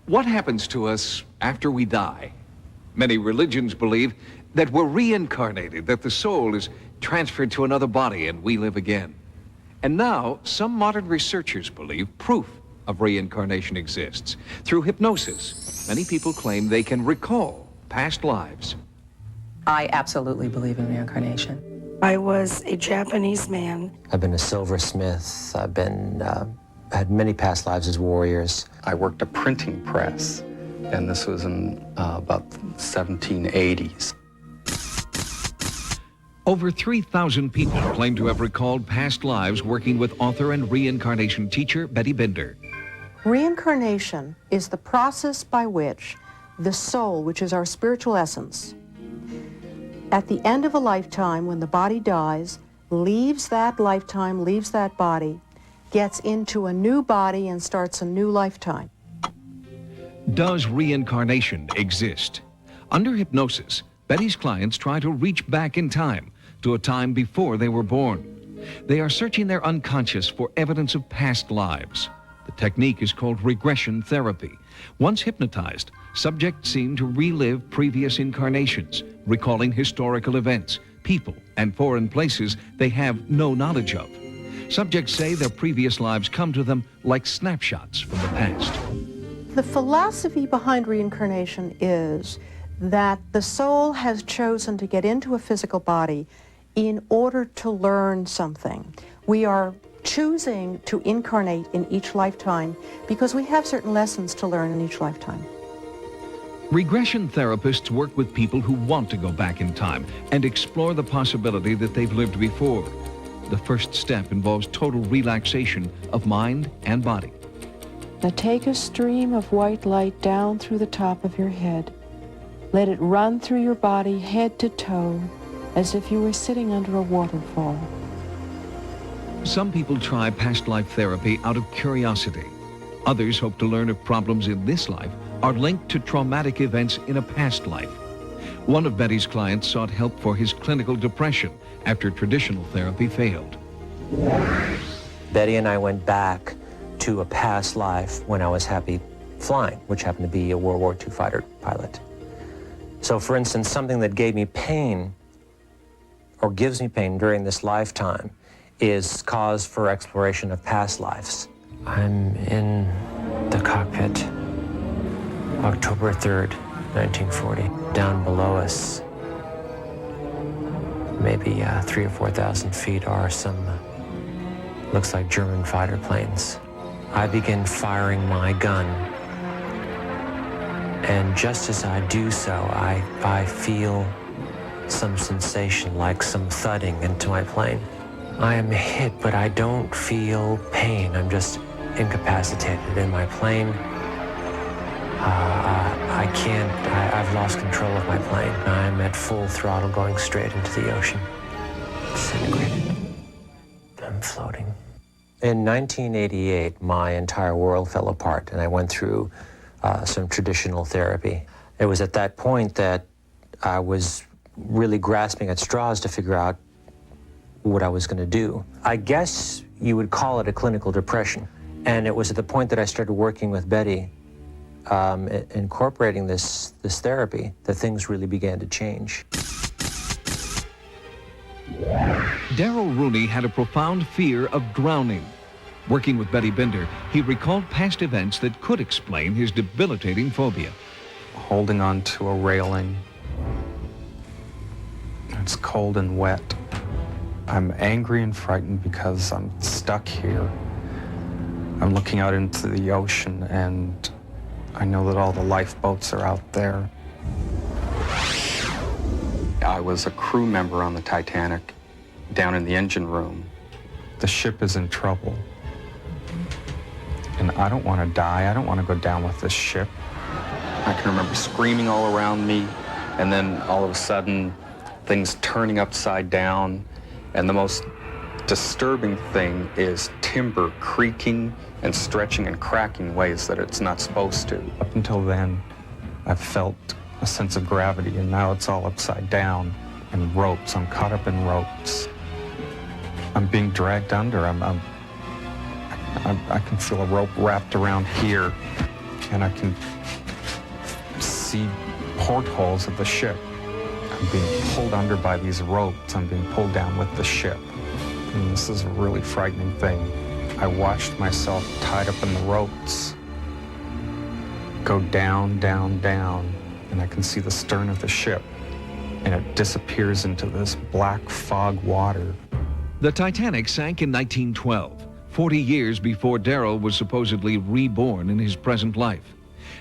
What happens to us after we die? Many religions believe that we're reincarnated, that the soul is transferred to another body and we live again. And now, some modern researchers believe proof of reincarnation exists. Through hypnosis, many people claim they can recall past lives. I absolutely believe in reincarnation. I was a Japanese man. I've been a silversmith. I've had many past lives as warriors. I worked a printing press, and this was in about 1780s. Over 3,000 people claim to have recalled past lives working with author and reincarnation teacher Betty Binder. Reincarnation is the process by which the soul, which is our spiritual essence, at the end of a lifetime, when the body dies, leaves that lifetime, leaves that body, gets into a new body and starts a new lifetime. Does reincarnation exist? Under hypnosis, Betty's clients try to reach back in time to a time before they were born. They are searching their unconscious for evidence of past lives. The technique is called regression therapy. Once hypnotized, subjects seem to relive previous incarnations, recalling historical events, people, and foreign places they have no knowledge of. Subjects say their previous lives come to them like snapshots from the past. The philosophy behind reincarnation is that the soul has chosen to get into a physical body in order to learn something. We are choosing to incarnate in each lifetime because we have certain lessons to learn in each lifetime. Regression therapists work with people who want to go back in time and explore the possibility that they've lived before. The first step involves total relaxation of mind and body. Now take a stream of white light down through the top of your head. Let it run through your body head to toe as if you were sitting under a waterfall. Some people try past life therapy out of curiosity. Others hope to learn if problems in this life are linked to traumatic events in a past life. One of Betty's clients sought help for his clinical depression after traditional therapy failed. Betty and I went back to a past life when I was happy flying, which happened to be a World War II fighter pilot. So for instance, something that gave me pain or gives me pain during this lifetime is cause for exploration of past lives. I'm in the cockpit, October 3rd, 1940. Down below us, maybe 3,000 or 4,000 feet, are some, looks like German fighter planes. I begin firing my gun, and just as I do so, I feel some sensation like some thudding into my plane. I am hit, but I don't feel pain. I'm just incapacitated in my plane. I've lost control of my plane. I'm at full throttle going straight into the ocean. Disintegrated. I'm floating. In 1988, my entire world fell apart, and I went through some traditional therapy. It was at that point that I was really grasping at straws to figure out what I was going to do. I guess you would call it a clinical depression. And it was at the point that I started working with Betty, incorporating this therapy, that things really began to change. Darrell Rooney had a profound fear of drowning. Working with Betty Binder, he recalled past events that could explain his debilitating phobia. Holding on to a railing. It's cold and wet. I'm angry and frightened because I'm stuck here. I'm looking out into the ocean, and I know that all the lifeboats are out there. I was a crew member on the Titanic, down in the engine room. The ship is in trouble. And I don't want to die. I don't want to go down with this ship. I can remember screaming all around me, and then all of a sudden, things turning upside down. And the most disturbing thing is timber creaking and stretching and cracking ways that it's not supposed to. Up until then, I've felt a sense of gravity, and now it's all upside down. And ropes, I'm caught up in ropes. I'm being dragged under. I can feel a rope wrapped around here. and I can see portholes of the ship. I'm being pulled under by these ropes. I'm being pulled down with the ship. And this is a really frightening thing. I watched myself tied up in the ropes go down, down, down, and I can see the stern of the ship, and it disappears into this black fog water. The Titanic sank in 1912, 40 years before Darrell was supposedly reborn in his present life.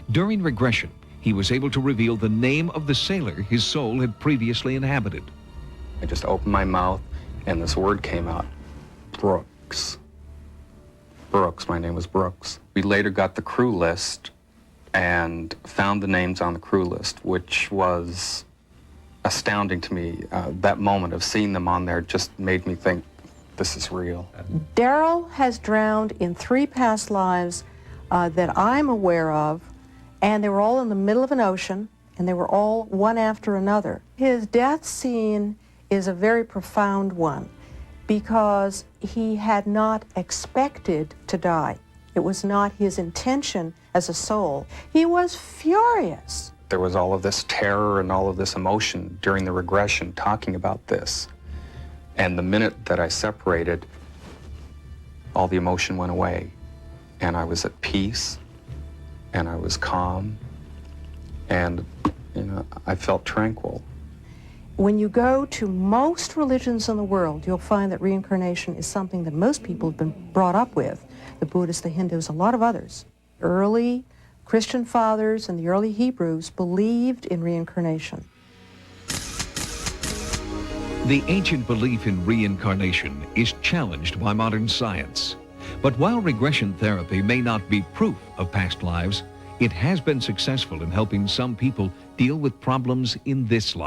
During regression, he was able to reveal the name of the sailor his soul had previously inhabited. I just opened my mouth, and this word came out, Brooks. Brooks, my name was Brooks. We later got the crew list and found the names on the crew list, which was astounding to me. That moment of seeing them on there just made me think, this is real. Darrell has drowned in 3 past lives that I'm aware of, and they were all in the middle of an ocean, and they were all one after another. His death scene is a very profound one because he had not expected to die. It was not his intention as a soul. He was furious. There was all of this terror and all of this emotion during the regression talking about this. And the minute that I separated, all the emotion went away. And I was at peace, and I was calm, and, I felt tranquil. When you go to most religions in the world, you'll find that reincarnation is something that most people have been brought up with. The Buddhists, the Hindus, a lot of others. Early Christian fathers and the early Hebrews believed in reincarnation. The ancient belief in reincarnation is challenged by modern science. But while regression therapy may not be proof of past lives, it has been successful in helping some people deal with problems in this life.